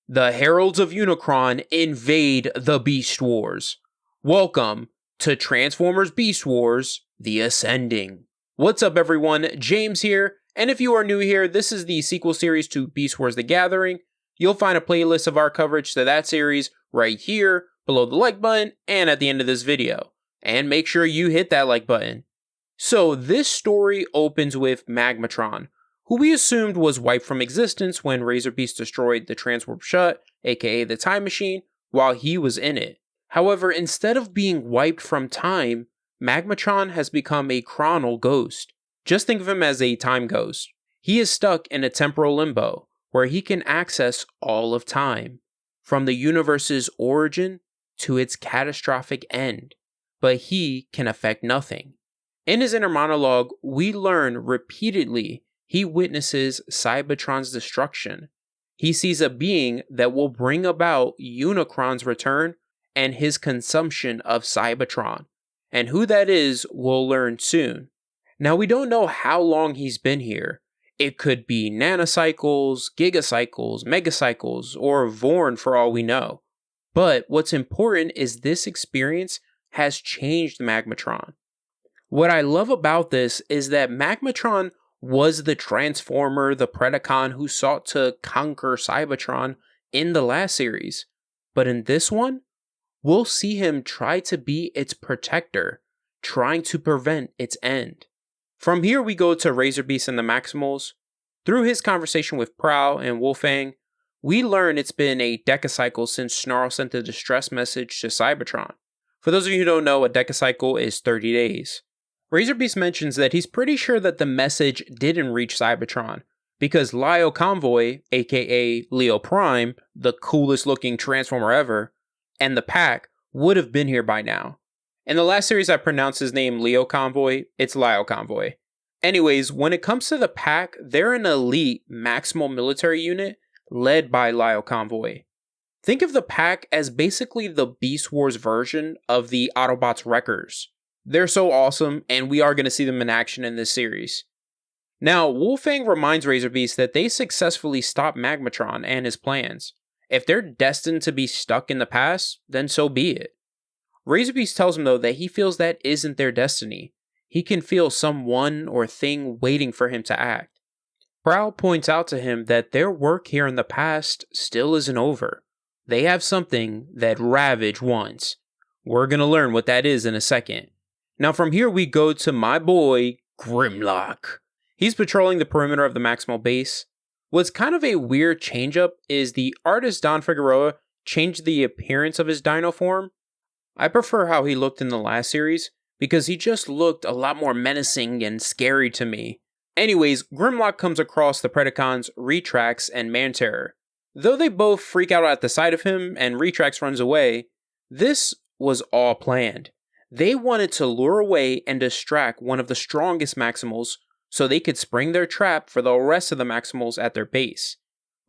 The Heralds of UNICRON invade the Beast Wars. Welcome to Transformers Beast Wars, The Ascending. What's up everyone, James here, and if you are new here, this is the sequel series to Beast Wars The Gathering. You'll find a playlist of our coverage to that series right here, below the like button, and at the end of this video. And make sure you hit that like button. So this story opens with Magmatron, who we assumed was wiped from existence when Razorbeast destroyed the Transwarp Shut, aka the Time Machine, while he was in it. However, instead of being wiped from time, Magmatron has become a chronal ghost. Just think of him as a time ghost. He is stuck in a temporal limbo, where he can access all of time, from the universe's origin to its catastrophic end, but he can affect nothing. In his inner monologue, we learn repeatedly he witnesses Cybertron's destruction. He sees a being that will bring about UNICRON's return and his consumption of Cybertron. And who that is, we'll learn soon. Now, we don't know how long he's been here. It could be nanocycles, gigacycles, megacycles, or Vorn for all we know. But what's important is this experience has changed Magmatron. What I love about this is that Magmatron was the Transformer, the Predacon who sought to conquer Cybertron in the last series. But in this one, we'll see him try to be its protector, trying to prevent its end. From here we go to Razorbeast and the Maximals. Through his conversation with Prowl and Wolfang, we learn it's been a decacycle since Snarl sent the distress message to Cybertron. For those of you who don't know, a decacycle is 30 days. Razorbeast mentions that he's pretty sure that the message didn't reach Cybertron, because Lio Convoy, aka Leo Prime, the coolest looking Transformer ever, and the pack would have been here by now. In the last series I pronounced his name Leo Convoy, it's Lio Convoy. Anyways, when it comes to the pack, they're an elite maximal military unit led by Lio Convoy. Think of the pack as basically the Beast Wars version of the Autobots Wreckers. They're so awesome, and we are going to see them in action in this series. Now, Wolfang reminds Razorbeast that they successfully stopped Magmatron and his plans. If they're destined to be stuck in the past, then so be it. Razorbeast tells him though that he feels that isn't their destiny. He can feel someone or thing waiting for him to act. Prowl points out to him that their work here in the past still isn't over. They have something that Ravage wants. We're going to learn what that is in a second. Now from here we go to my boy, Grimlock. He's patrolling the perimeter of the Maximal base. What's kind of a weird changeup is the artist Don Figueroa changed the appearance of his dino form. I prefer how he looked in the last series, because he just looked a lot more menacing and scary to me. Anyways, Grimlock comes across the Predacons, Retrax, and Manterror. Though they both freak out at the sight of him and Retrax runs away, this was all planned. They wanted to lure away and distract one of the strongest Maximals so they could spring their trap for the rest of the Maximals at their base.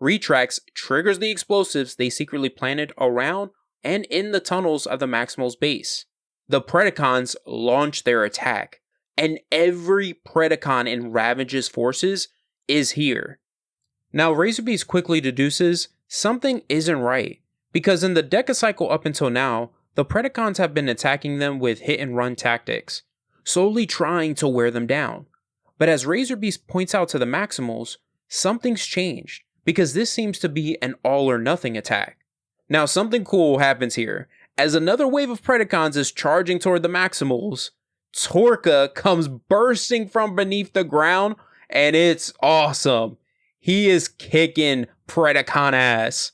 Retrax triggers the explosives they secretly planted around and in the tunnels of the Maximals base. The Predacons launch their attack, and every Predacon in Ravage's forces is here. Now Razorbeast quickly deduces something isn't right, because in the decacycle up until now, the Predacons have been attacking them with hit-and-run tactics, slowly trying to wear them down. But as Razorbeast points out to the Maximals, something's changed, because this seems to be an all-or-nothing attack. Now something cool happens here. As another wave of Predacons is charging toward the Maximals, Torka comes bursting from beneath the ground, and it's awesome. He is kicking Predacon ass.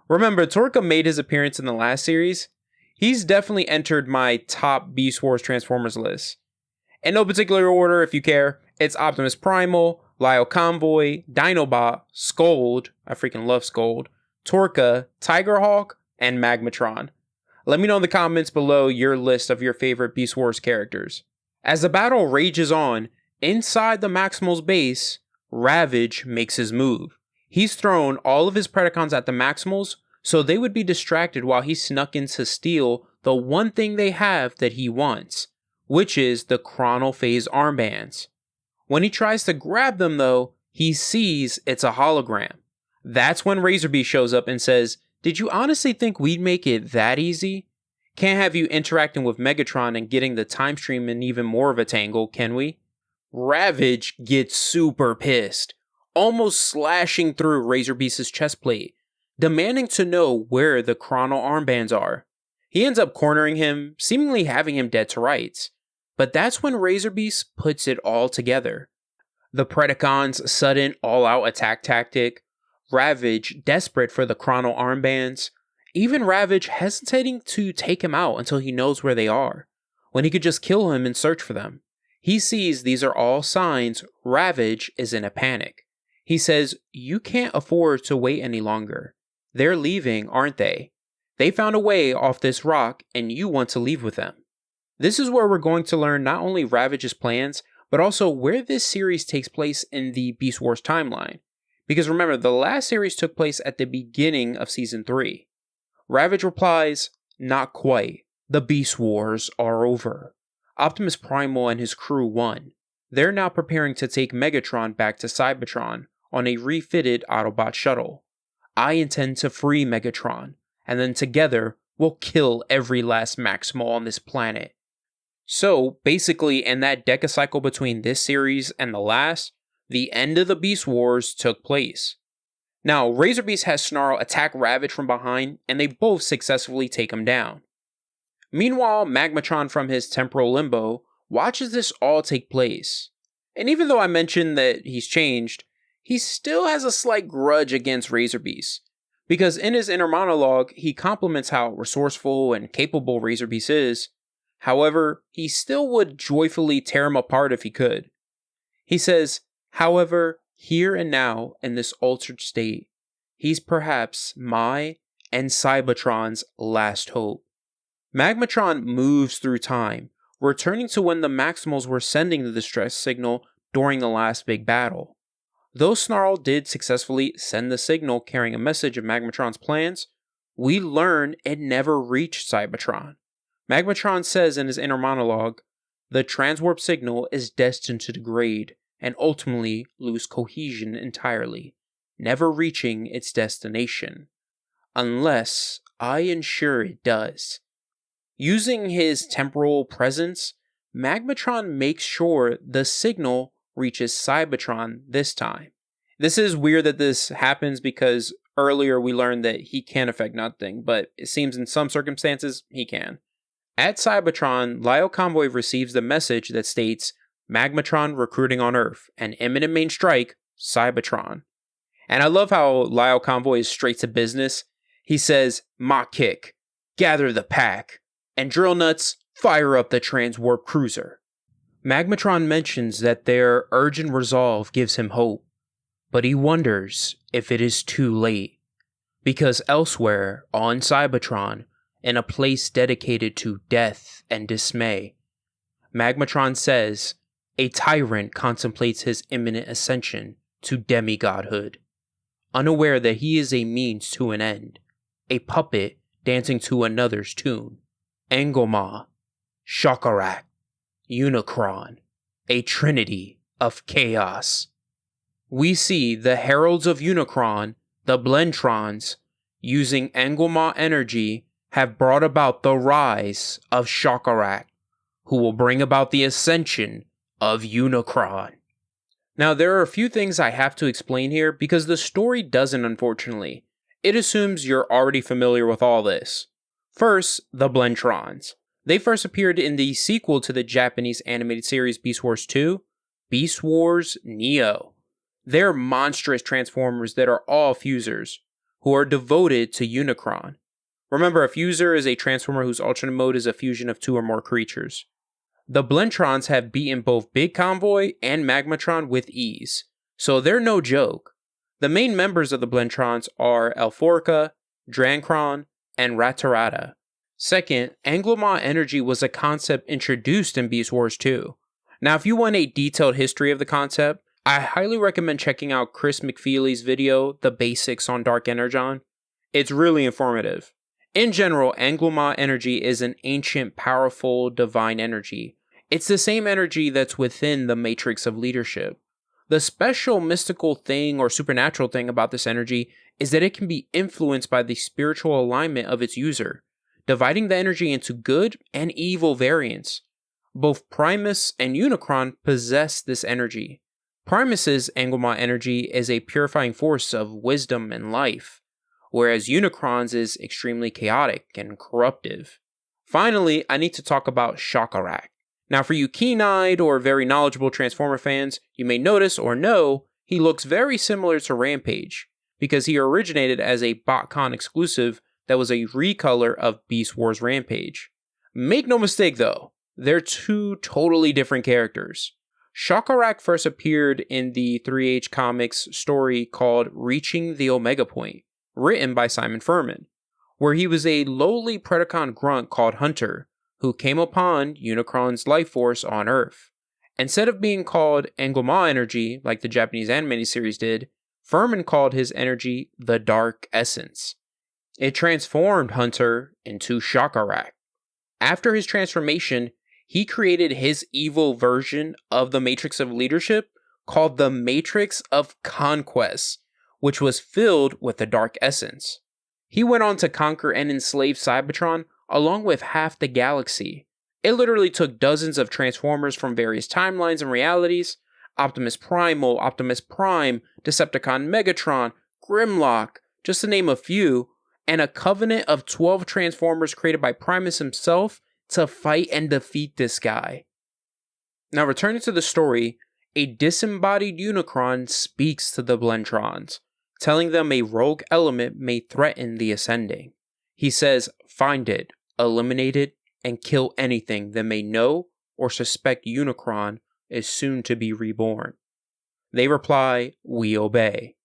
Remember, Torka made his appearance in the last series. He's definitely entered my top Beast Wars Transformers list. In no particular order, if you care, it's Optimus Primal, Lio Convoy, Dinobot, Scold, I freaking love Scold, Torka, Tigerhawk, and Magmatron. Let me know in the comments below your list of your favorite Beast Wars characters. As the battle rages on, inside the Maximals base, Ravage makes his move. He's thrown all of his Predacons at the Maximals, so they would be distracted while he snuck in to steal the one thing they have that he wants, which is the Chronal Phase armbands. When he tries to grab them though, he sees it's a hologram. That's when Razorbeast shows up and says, "Did you honestly think we'd make it that easy? Can't have you interacting with Megatron and getting the time stream in even more of a tangle, can we?" Ravage gets super pissed, almost slashing through Razorbeast's chestplate, demanding to know where the chronal armbands are. He ends up cornering him, seemingly having him dead to rights. But that's when Razorbeast puts it all together. The Predacons' sudden all-out attack tactic, Ravage desperate for the chronal armbands, even Ravage hesitating to take him out until he knows where they are, when he could just kill him and search for them. He sees these are all signs Ravage is in a panic. He says, "You can't afford to wait any longer. They're leaving, aren't they? They found a way off this rock and you want to leave with them." This is where we're going to learn not only Ravage's plans, but also where this series takes place in the Beast Wars timeline. Because remember, the last series took place at the beginning of Season 3. Ravage replies, "Not quite. The Beast Wars are over. Optimus Primal and his crew won. They're now preparing to take Megatron back to Cybertron on a refitted Autobot shuttle. I intend to free Megatron, and then together we'll kill every last Maximal on this planet." So, basically, in that decacycle between this series and the last, the end of the Beast Wars took place. Now, Razorbeast has Snarl attack Ravage from behind, and they both successfully take him down. Meanwhile, Magmatron from his temporal limbo watches this all take place. And even though I mentioned that he's changed, he still has a slight grudge against Razorbeast. Because in his inner monologue, he compliments how resourceful and capable Razorbeast is. However, he still would joyfully tear him apart if he could. He says, "However, here and now, in this altered state, he's perhaps my and Cybertron's last hope." Magmatron moves through time, returning to when the Maximals were sending the distress signal during the last big battle. Though Snarl did successfully send the signal carrying a message of Magmatron's plans, we learn it never reached Cybertron. Magmatron says in his inner monologue, "The transwarp signal is destined to degrade and ultimately lose cohesion entirely, never reaching its destination, unless I ensure it does." Using his temporal presence, Magmatron makes sure the signal reaches Cybertron this time. This is weird that this happens because earlier we learned that he can't affect nothing, but it seems in some circumstances he can. At Cybertron, Lyle Convoy receives the message that states, "Magmatron recruiting on Earth, an imminent main strike, Cybertron." And I love how Lyle Convoy is straight to business. He says, "Mach kick, gather the pack, and drill nuts, fire up the transwarp cruiser." Magmatron mentions that their urgent resolve gives him hope, but he wonders if it is too late. Because elsewhere, on Cybertron, in a place dedicated to death and dismay, Magmatron says, a tyrant contemplates his imminent ascension to demigodhood, unaware that he is a means to an end, a puppet dancing to another's tune. Angolmois, Shokaract, UNICRON, a trinity of chaos. We see the Heralds of UNICRON, the Blentrons, using Angolmois energy, have brought about the rise of Shokaract, who will bring about the ascension of UNICRON. Now, there are a few things I have to explain here because the story doesn't, unfortunately. It assumes you're already familiar with all this. First, the Blentrons. They first appeared in the sequel to the Japanese animated series Beast Wars 2, Beast Wars Neo. They're monstrous transformers that are all fusers, who are devoted to UNICRON. Remember, a fuser is a transformer whose alternate mode is a fusion of two or more creatures. The Blentrons have beaten both Big Convoy and Magmatron with ease, so they're no joke. The main members of the Blentrons are Elforca, Drancron, and Ratarata. Second, Angolmois energy was a concept introduced in Beast Wars 2. Now, if you want a detailed history of the concept, I highly recommend checking out Chris McFeely's video, The Basics on Dark Energon. It's really informative. In general, Angolmois energy is an ancient, powerful, divine energy. It's the same energy that's within the Matrix of Leadership. The special mystical thing or supernatural thing about this energy is that it can be influenced by the spiritual alignment of its user, dividing the energy into good and evil variants. Both Primus and Unicron possess this energy. Primus's Angolmois energy is a purifying force of wisdom and life, whereas Unicron's is extremely chaotic and corruptive. Finally, I need to talk about Shokaract. Now, for you keen-eyed or very knowledgeable Transformer fans, you may notice or know he looks very similar to Rampage, because he originated as a BotCon exclusive that was a recolor of Beast Wars Rampage. Make no mistake though, they're two totally different characters. Shokaract first appeared in the 3H Comics story called Reaching the Omega Point, written by Simon Furman, where he was a lowly Predacon grunt called Hunter, who came upon Unicron's life force on Earth. Instead of being called Angolmois energy, like the Japanese animated series did, Furman called his energy the Dark Essence. It transformed Hunter into Shokaract. After his transformation, he created his evil version of the Matrix of Leadership called the Matrix of Conquest, which was filled with the Dark Essence. He went on to conquer and enslave Cybertron along with half the galaxy. It literally took dozens of Transformers from various timelines and realities, Optimus Primal, Optimus Prime, Decepticon Megatron, Grimlock, just to name a few, and a covenant of 12 Transformers created by Primus himself to fight and defeat this guy. Now returning to the story, a disembodied Unicron speaks to the Blentrons, telling them a rogue element may threaten the Ascending. He says, find it, eliminate it, and kill anything that may know or suspect Unicron is soon to be reborn. They reply, we obey.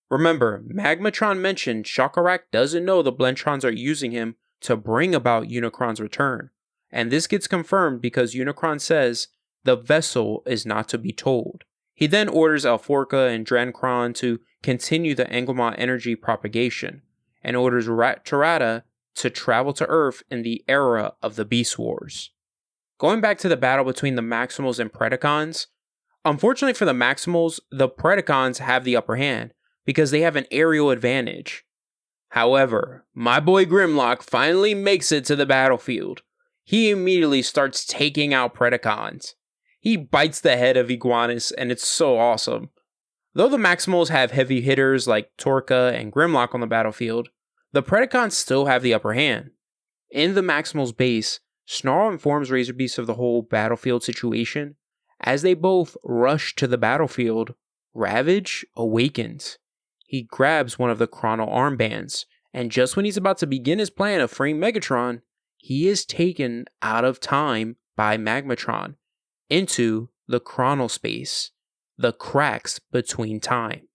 Remember, Magmatron mentioned Shokaract doesn't know the Blentrons are using him to bring about Unicron's return, and this gets confirmed because Unicron says the vessel is not to be told. He then orders Alforca and Drancron to continue the Angolmois energy propagation, and orders Tarada to travel to Earth in the era of the Beast Wars. Going back to the battle between the Maximals and Predacons, unfortunately for the Maximals, the Predacons have the upper hand because they have an aerial advantage. However, my boy Grimlock finally makes it to the battlefield. He immediately starts taking out Predacons. He bites the head of Iguanus, and it's so awesome. Though the Maximals have heavy hitters like Torka and Grimlock on the battlefield, the Predacons still have the upper hand. In the Maximals base, Snarl informs Razorbeast of the whole battlefield situation. As they both rush to the battlefield, Ravage awakens. He grabs one of the chrono armbands, and just when he's about to begin his plan of freeing Megatron, he is taken out of time by Magmatron into the chronospace, the cracks between time.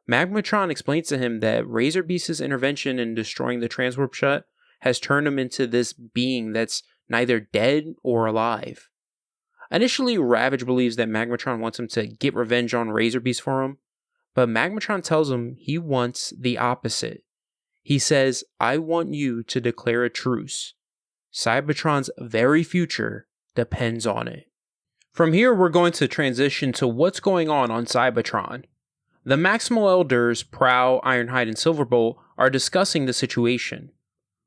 Magmatron explains to him that Razorbeast's intervention in destroying the transwarp shut has turned him into this being that's neither dead or alive. Initially, Ravage believes that Magmatron wants him to get revenge on Razorbeast for him, but Magmatron tells him he wants the opposite. He says, I want you to declare a truce. Cybertron's very future depends on it. From here, we're going to transition to what's going on Cybertron. The Maximal Elders, Prowl, Ironhide, and Silverbolt are discussing the situation.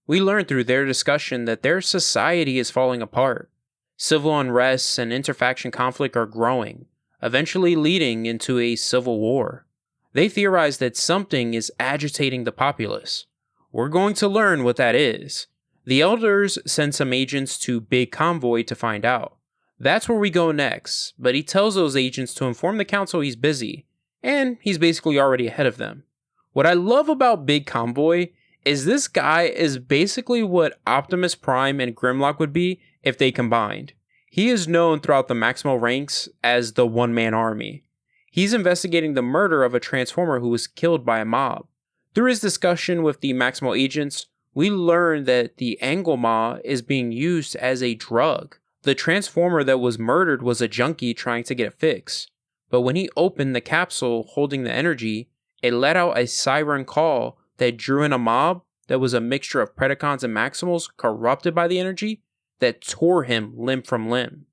We learn through their discussion that their society is falling apart. Civil unrest and interfaction conflict are growing, eventually leading into a civil war. They theorize that something is agitating the populace. We're going to learn what that is. The Elders send some agents to Big Convoy to find out. That's where we go next, but he tells those agents to inform the council he's busy, and he's basically already ahead of them. What I love about Big Convoy is this guy is basically what Optimus Prime and Grimlock would be if they combined. He is known throughout the Maximal ranks as the one-man army. He's investigating the murder of a Transformer who was killed by a mob. Through his discussion with the Maximal agents, we learn that the Angolmois is being used as a drug. The Transformer that was murdered was a junkie trying to get a fix. But when he opened the capsule holding the energy, it let out a siren call that drew in a mob that was a mixture of Predacons and Maximals corrupted by the energy that tore him limb from limb.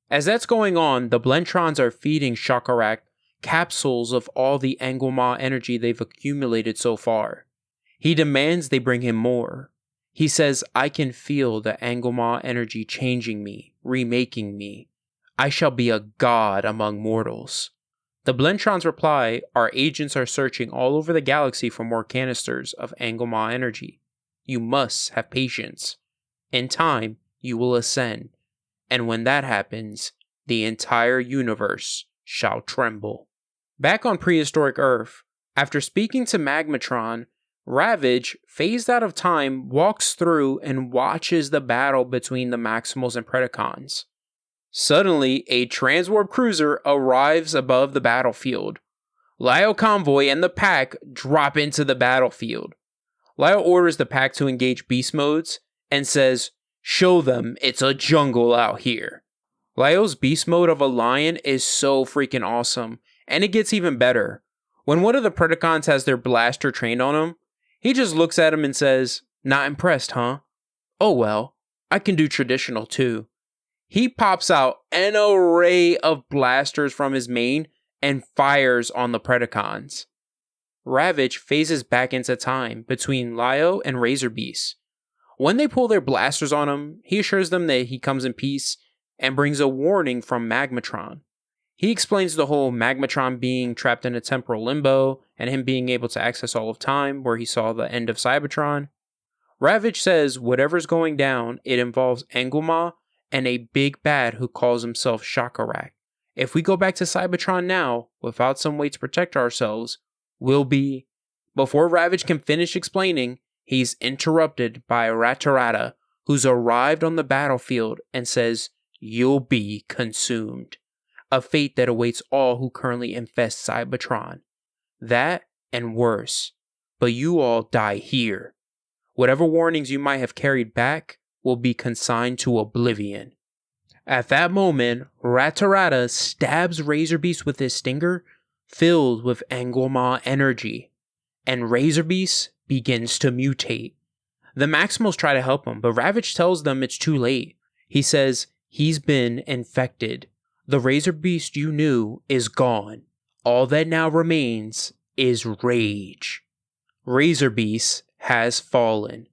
As that's going on, the Blentrons are feeding Shokaract capsules of all the Angolmois energy they've accumulated so far. He demands they bring him more. He says, I can feel the Angolmois energy changing me, remaking me. I shall be a god among mortals. The Blentrons reply, our agents are searching all over the galaxy for more canisters of Angolmois energy. You must have patience. In time, you will ascend. And when that happens, the entire universe shall tremble. Back on prehistoric Earth, after speaking to Magmatron, Ravage, phased out of time, walks through and watches the battle between the Maximals and Predacons. Suddenly, a transwarp cruiser arrives above the battlefield. Lyle Convoy and the pack drop into the battlefield. Lyle orders the pack to engage beast modes and says, show them it's a jungle out here. Lyle's beast mode of a lion is so freaking awesome, and it gets even better. When one of the Predacons has their blaster trained on him, he just looks at him and says, not impressed, huh? Oh well, I can do traditional too. He pops out an array of blasters from his mane and fires on the Predacons. Ravage phases back into time between Lyo and Razorbeast. When they pull their blasters on him, he assures them that he comes in peace and brings a warning from Magmatron. He explains the whole Magmatron being trapped in a temporal limbo and him being able to access all of time where he saw the end of Cybertron. Ravage says whatever's going down, it involves Angolmois and a big bad who calls himself Shokaract. If we go back to Cybertron now, without some way to protect ourselves, we'll be... Before Ravage can finish explaining, he's interrupted by Ratarata, who's arrived on the battlefield and says, you'll be consumed. A fate that awaits all who currently infest Cybertron. That and worse. But you all die here. Whatever warnings you might have carried back will be consigned to oblivion. At that moment, Ratarata stabs Razorbeast with his stinger, filled with Angolmois energy, and Razorbeast begins to mutate. The Maximals try to help him, but Ravage tells them it's too late. He says he's been infected. The Razorbeast you knew is gone. All that now remains is rage. Razorbeast has fallen.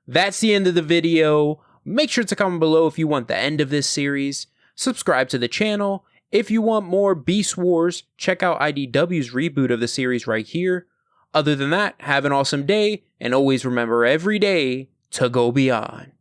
That's the end of the video. Make sure to comment below if you want the end of this series. Subscribe to the channel. If you want more Beast Wars, check out IDW's reboot of the series right here. Other than that, have an awesome day, and always remember every day to go beyond.